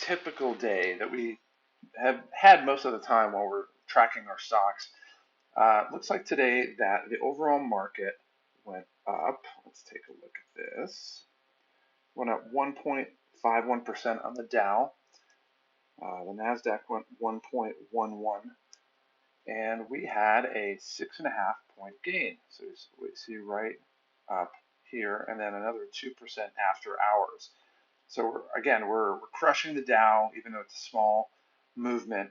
typical day that we have had most of the time while we're tracking our stocks. Looks like today that the overall market went up. Let's take a look at this. Went up 1.51% on the Dow. The Nasdaq went 1.11, and we had a 6.5 point gain. So we see right up here, and then another 2% after hours. So we're crushing the Dow, even though it's a small movement.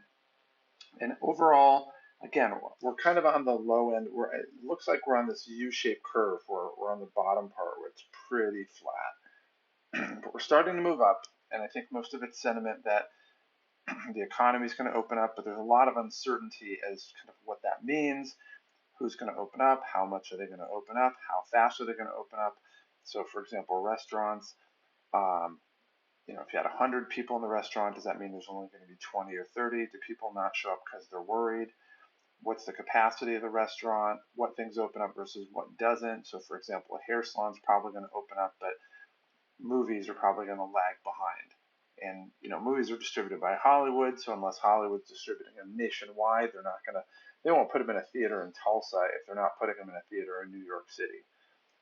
And overall, again, we're kind of on the low end. It looks like we're on this U-shaped curve where we're on the bottom part where it's pretty flat. But we're starting to move up, and I think most of it's sentiment that the economy is going to open up, but there's a lot of uncertainty as kind of what that means. Who's going to open up? How much are they going to open up? How fast are they going to open up? So, for example, restaurants. Um, if you had 100 people in the restaurant, does that mean there's only going to be 20 or 30? Do people not show up because they're worried? What's the capacity of the restaurant? What things open up versus what doesn't? So, for example, a hair salon's probably going to open up, but movies are probably going to lag behind. And movies are distributed by Hollywood, so unless Hollywood's distributing them nationwide, they won't put them in a theater in Tulsa if they're not putting them in a theater in New York City.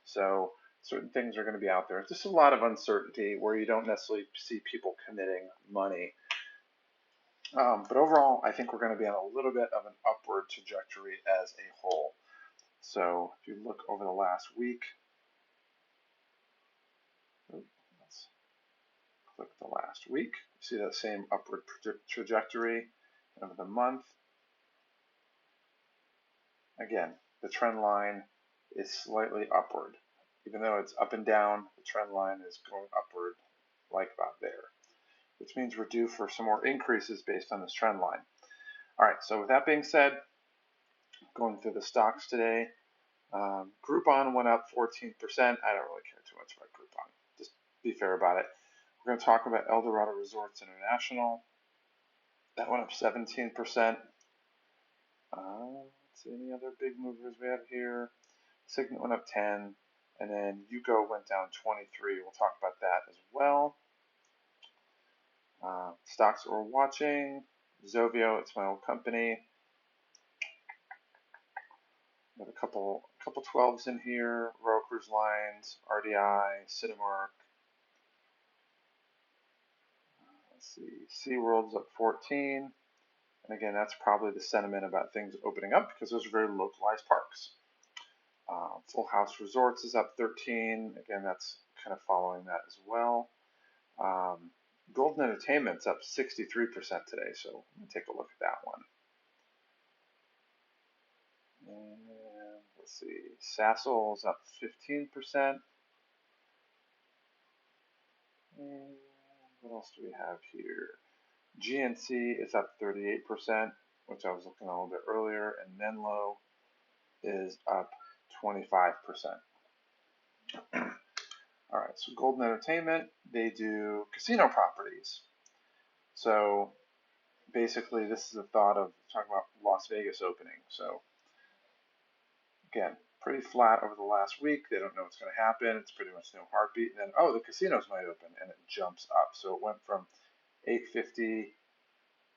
So certain things are going to be out there. It's just a lot of uncertainty where you don't necessarily see people committing money. But overall, I think we're going to be on a little bit of an upward trajectory as a whole. So if you look over the last week, let's click the last week, you see that same upward trajectory over the month. Again, the trend line is slightly upward. Even though it's up and down, the trend line is going upward like about there, which means we're due for some more increases based on this trend line. All right, so with that being said, going through the stocks today, Groupon went up 14%. I don't really care too much about Groupon. Just be fair about it. We're going to talk about Eldorado Resorts International. That went up 17%. Let's see any other big movers we have here. Signet went up 10, and then Yugo went down 23. We'll talk about that as well. Stocks that we're watching. Zovio, it's my old company. Got a couple 12s in here. Royal Cruise Lines, RDI, Cinemark. Let's see, SeaWorld's up 14. And again, that's probably the sentiment about things opening up because those are very localized parks. Full House Resorts is up 13. Again, that's kind of following that as well. Golden Entertainment's up 63% today, so let me take a look at that one. And let's see, Sasol is up 15%. And what else do we have here? GNC is up 38%, which I was looking at a little bit earlier, and Menlo is up 25%. All right, so Golden Entertainment, they do casino properties. So basically, this is a thought of talking about Las Vegas opening. So again, pretty flat over the last week. They don't know what's going to happen. It's pretty much no heartbeat. And then, oh, the casinos might open, and it jumps up. So it went from 850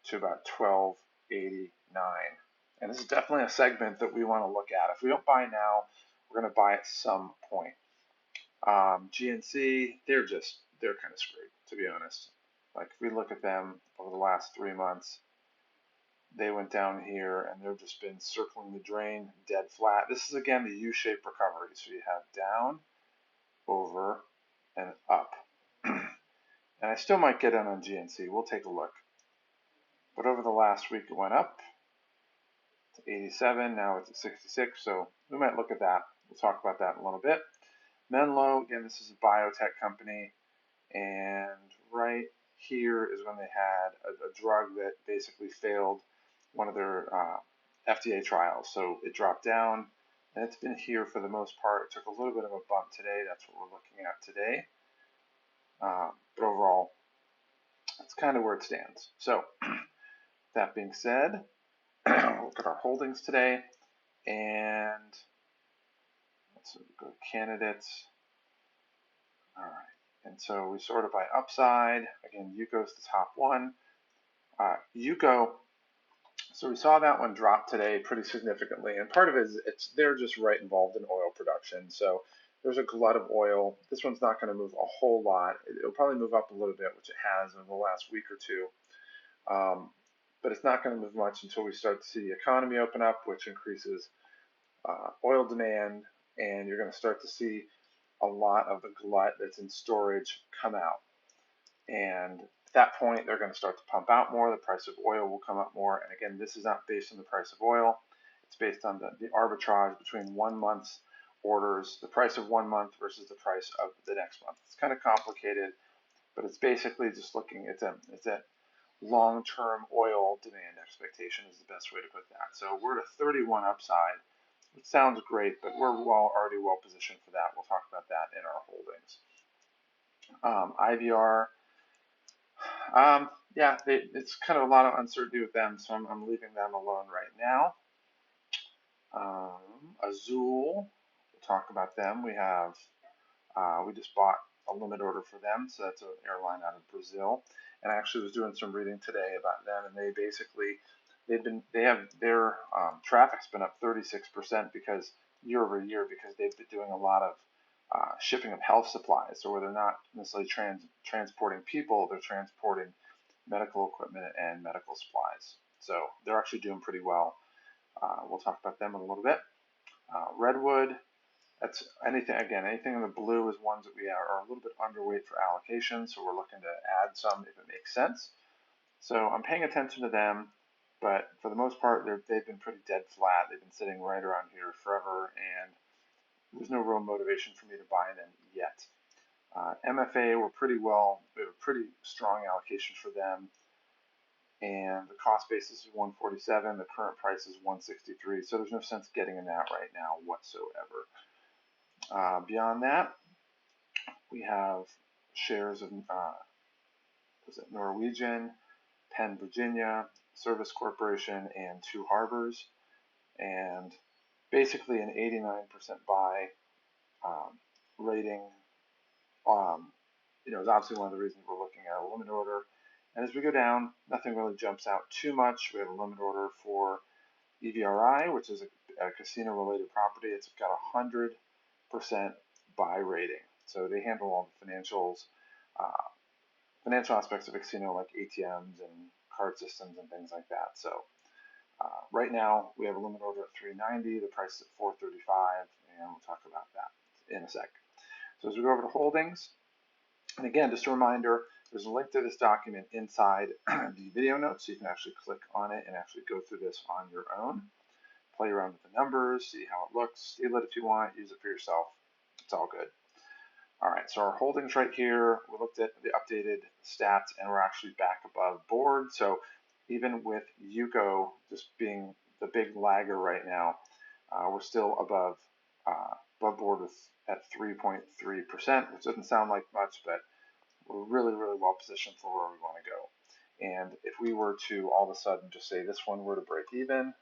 to about 1289. And this is definitely a segment that we want to look at. If we don't buy now, we're going to buy at some point. GNC, they're kind of screwed, to be honest. Like if we look at them over the last 3 months, they went down here and they've just been circling the drain, dead flat. This is again the U-shaped recovery. So you have down, over, and up. And I still might get in on GNC. We'll take a look. But over the last week it went up to 87. Now it's at 66. So we might look at that. We'll talk about that in a little bit. Menlo, again, this is a biotech company. And right here is when they had a drug that basically failed one of their FDA trials. So it dropped down, and it's been here for the most part. It took a little bit of a bump today. That's what we're looking at today. But overall, that's kind of where it stands. So that being said, we'll look at our holdings today. And let's go to candidates. All right. And so we sort it by upside. again, Yuko's the top one. Yuko, so we saw that one drop today pretty significantly, and part of it is they're just right involved in oil production. So there's a glut of oil. This one's not going to move a whole lot. It'll probably move up a little bit, which it has over the last week or two. But it's not going to move much until we start to see the economy open up, which increases oil demand, and you're going to start to see a lot of the glut that's in storage come out. And at that point, they're going to start to pump out more. The price of oil will come up more. And again, this is not based on the price of oil. It's based on the arbitrage between 1 month's orders, the price of 1 month versus the price of the next month. It's kind of complicated, but it's basically just looking, it's a long-term oil demand expectation is the best way to put that. So we're at a 31 upside, which sounds great, but we're already well positioned for that. We'll talk about that in our holdings. IVR, yeah, it's kind of a lot of uncertainty with them, so I'm leaving them alone right now. Azul, we'll talk about them. We just bought a limit order for them, so that's an airline out of Brazil. And I actually was doing some reading today about them, and their traffic's been up 36% because year over year because they've been doing a lot of shipping of health supplies. So where they're not necessarily transporting people, they're transporting medical equipment and medical supplies. So they're actually doing pretty well. We'll talk about them in a little bit. Redwood, that's anything in the blue is ones that we are a little bit underweight for allocation, so we're looking to add some if it makes sense. So I'm paying attention to them, but for the most part, they've been pretty dead flat. They've been sitting right around here forever, and there's no real motivation for me to buy them yet. MFA, we have a pretty strong allocation for them, and the cost basis is 147. The current price is 163, so there's no sense getting in that right now whatsoever. Beyond that, we have shares of Norwegian, Penn, Virginia, Service Corporation, and Two Harbors, and basically an 89% buy rating. Is obviously one of the reasons we're looking at a limit order. And as we go down, nothing really jumps out too much. We have a limit order for EVRI, which is a casino-related property. It's got 100% buy rating. So they handle all the financial aspects of a casino like ATMs and card systems and things like that. So right now we have a limit order at 390. The price is at 435, and we'll talk about that in a sec. So as we go over to holdings, and again, just a reminder, there's a link to this document inside the video notes, so you can actually click on it and actually go through this on your own. Play around with the numbers, see how it looks, steal it if you want, use it for yourself. It's all good. All right, so our holdings right here, we looked at the updated stats, and we're actually back above board. So even with Yuko just being the big lagger right now, we're still above board at 3.3%, which doesn't sound like much, but we're really, really well positioned for where we want to go. And if we were to all of a sudden just say this one were to break even,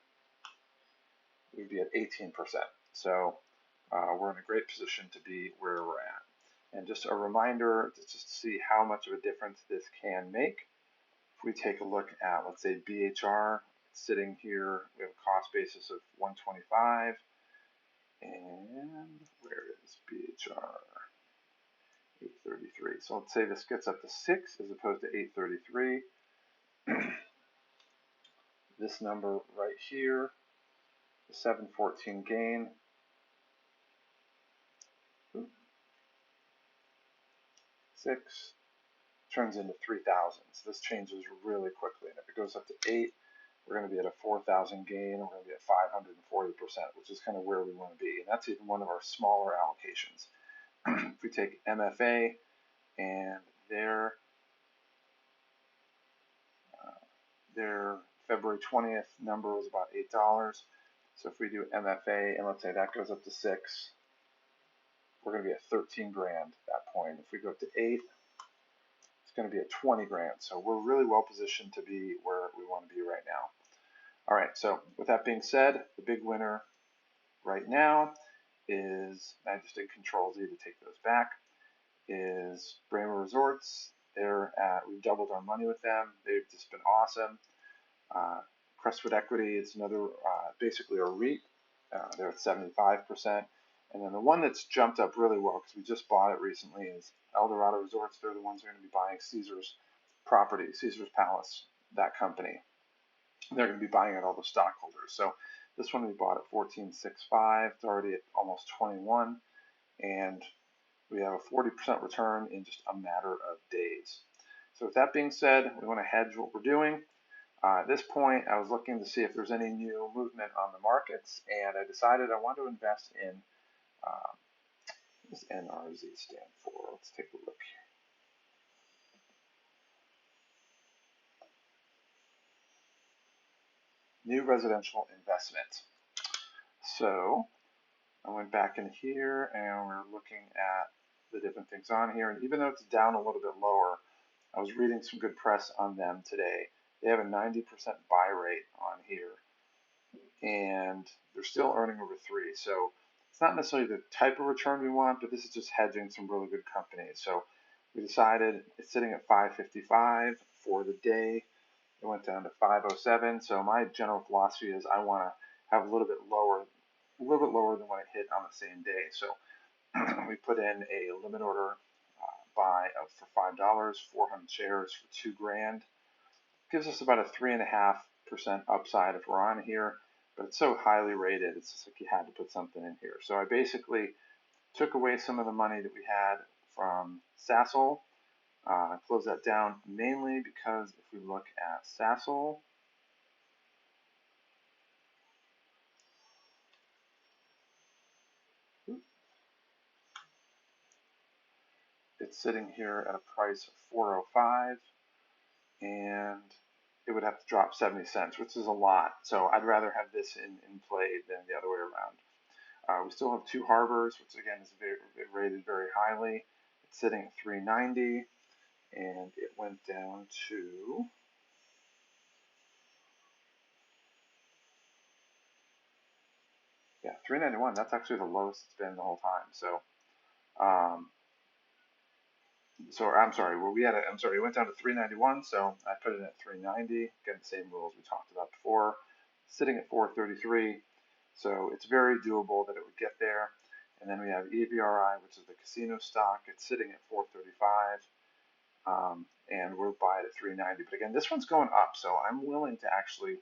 we'd be at 18%. So we're in a great position to be where we're at. And just a reminder to just see how much of a difference this can make. If we take a look at, let's say, BHR, sitting here, we have a cost basis of 125. And where is BHR? 833. So let's say this gets up to 6 as opposed to 833. This number right here, the 714 gain. 6 turns into 3,000. So this changes really quickly. And if it goes up to 8, we're going to be at a 4,000 gain. We're going to be at 540%, which is kind of where we want to be. And that's even one of our smaller allocations. If we take MFA and their February 20th number was about $8. So if we do MFA and let's say that goes up to 6, we're going to be at 13 grand at that point. If we go up to 8, it's going to be at 20 grand. So we're really well positioned to be where we want to be right now. All right, so with that being said, the big winner right now is, I just did Control Z to take those back, is Braemar Resorts. We've doubled our money with them. They've just been awesome. Crestwood Equity, it's another, basically a REIT. They're at 75%. And then the one that's jumped up really well, because we just bought it recently, is Eldorado Resorts. They're the ones who are going to be buying Caesar's property, Caesar's Palace, that company. They're going to be buying out all the stockholders. So this one we bought at 14.65. It's already at almost 21, and we have a 40% return in just a matter of days. So with that being said, we want to hedge what we're doing. At this point, I was looking to see if there's any new movement on the markets, and I decided I want to invest in, what does NRZ stand for? Let's take a look here. New residential investment. So I went back in here and we're looking at the different things on here, and even though it's down a little bit lower, I was reading some good press on them today. They have a 90% buy rate on here, and they're still earning over 3. So it's not necessarily the type of return we want, but this is just hedging some really good companies. So we decided it's sitting at 555 for the day. It went down to 507. So my general philosophy is I want to have a little bit lower than what it hit on the same day. So we put in a limit order buy for $5, 400 shares for $2,000. Gives us about a 3.5% upside if we're on here, but it's so highly rated, it's just like you had to put something in here. So I basically took away some of the money that we had from Sasol, closed that down mainly because if we look at Sasol, it's sitting here at a price of 405, and it would have to drop 70 cents, which is a lot. So I'd rather have this in play than the other way around. We still have Two Harbors, which again is rated very highly. It's sitting at 390, and it went down to, yeah, 391. That's actually the lowest it's been the whole time. Um, I'm sorry. Well, it went down to 391, so I put it at 390. Again, the same rules we talked about before. Sitting at 433, so it's very doable that it would get there. And then we have EVRI, which is the casino stock. It's sitting at 435. And we'll buy it at 390. But again, this one's going up, so I'm willing to actually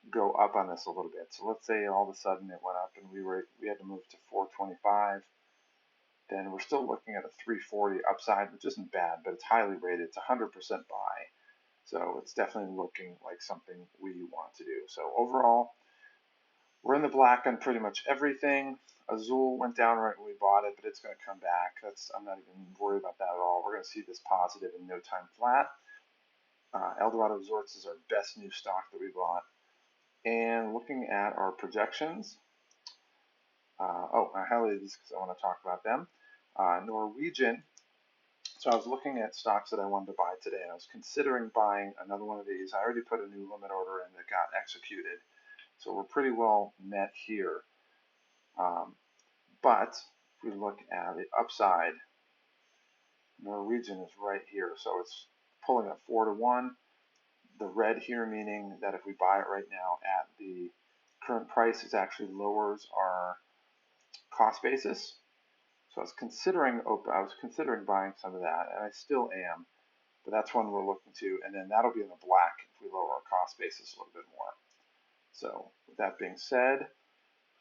go up on this a little bit. So let's say all of a sudden it went up and we had to move to 425. Then we're still looking at a 340 upside, which isn't bad, but it's highly rated. It's 100% buy. So it's definitely looking like something we want to do. So overall, we're in the black on pretty much everything. Azul went down right when we bought it, but it's going to come back. I'm not even worried about that at all. We're going to see this positive in no time flat. Eldorado Resorts is our best new stock that we bought. And looking at our projections, I highlighted these because I want to talk about them. Norwegian. So I was looking at stocks that I wanted to buy today, and I was considering buying another one of these. I already put a new limit order in that got executed, so we're pretty well net here. But if we look at the upside, Norwegian is right here, so it's pulling at 4-1. The red here meaning that if we buy it right now at the current price, it actually lowers our cost basis. So I was considering buying some of that, and I still am, but that's one we're looking to, and then that'll be in the black if we lower our cost basis a little bit more. So with that being said,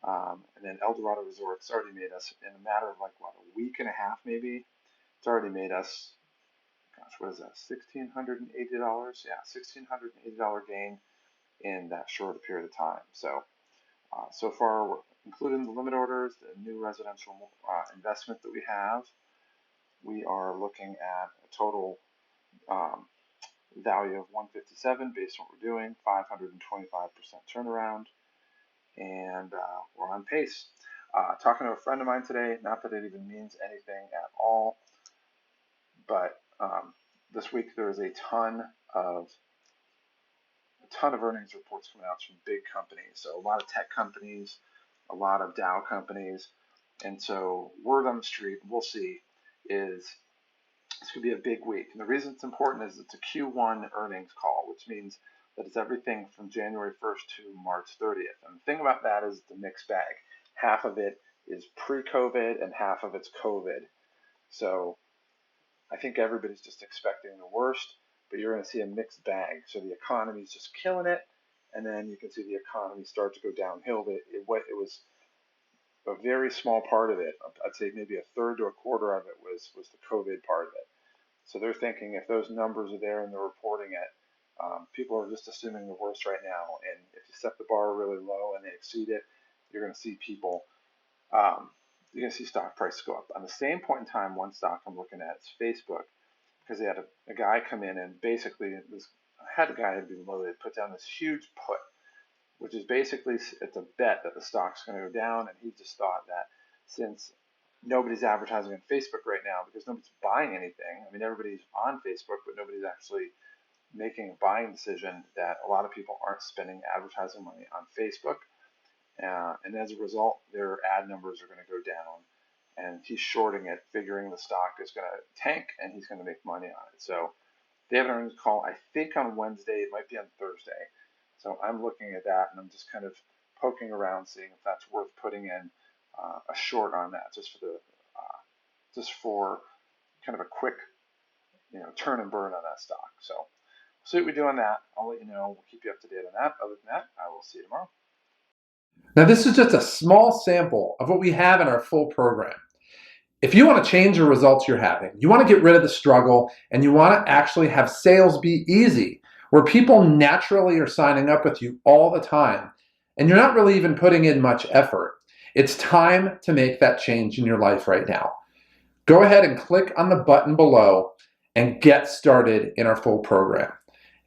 and then Eldorado Resorts already made us, in a matter of like what, a week and a half maybe, it's already made us, gosh, what is that, $1,680? Yeah, $1,680 gain in that short period of time. So so far, we're including the limit orders, the new residential investment that we have, we are looking at a total value of 157 based on what we're doing, 525% turnaround, and we're on pace. Talking to a friend of mine today, not that it even means anything at all, but this week there is a ton of earnings reports coming out from big companies. So a lot of tech companies, a lot of Dow companies, and so word on the street, we'll see, is This could be a big week. And the reason it's important is it's a Q1 earnings call, which means that it's everything from January 1st to March 30th. And the thing about that is the mixed bag. Half of it is pre-COVID and half of it's COVID. So I think everybody's just expecting the worst, but you're going to see a mixed bag. So the economy's just killing it, and then you can see the economy start to go downhill. It was a very small part of it. I'd say maybe a third to a quarter of it was the COVID part of it. So they're thinking if those numbers are there and they're reporting it, people are just assuming the worst right now. And if you set the bar really low and they exceed it, you're going to see people, you're going to see stock prices go up. On the same point in time, one stock I'm looking at is Facebook, because they had a guy come in and basically had a guy had been loaded, put down this huge put, which is basically it's a bet that the stock's going to go down, and he just thought that since nobody's advertising on Facebook right now because nobody's buying anything. I mean, everybody's on Facebook, but nobody's actually making a buying decision, that a lot of people aren't spending advertising money on Facebook. And as a result, their ad numbers are going to go down. And he's shorting it, figuring the stock is going to tank and he's going to make money on it. So they have an earnings call, I think, on Wednesday. It might be on Thursday. So I'm looking at that and I'm just kind of poking around, seeing if that's worth putting in a short on that, just for kind of a quick, turn and burn on that stock. So we'll see what we do on that. I'll let you know. We'll keep you up to date on that. Other than that, I will see you tomorrow. Now, this is just a small sample of what we have in our full program. If you want to change the results you're having, you want to get rid of the struggle, and you want to actually have sales be easy, where people naturally are signing up with you all the time, and you're not really even putting in much effort, it's time to make that change in your life right now. Go ahead and click on the button below and get started in our full program.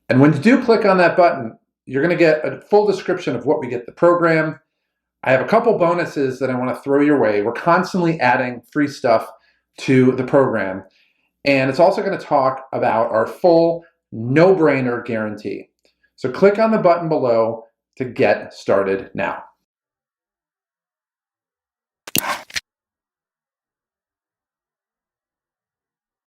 And when you do click on that button, you're going to get a full description of what we get the program. I have a couple bonuses that I want to throw your way. We're constantly adding free stuff to the program. And it's also going to talk about our full no-brainer guarantee. So click on the button below to get started now.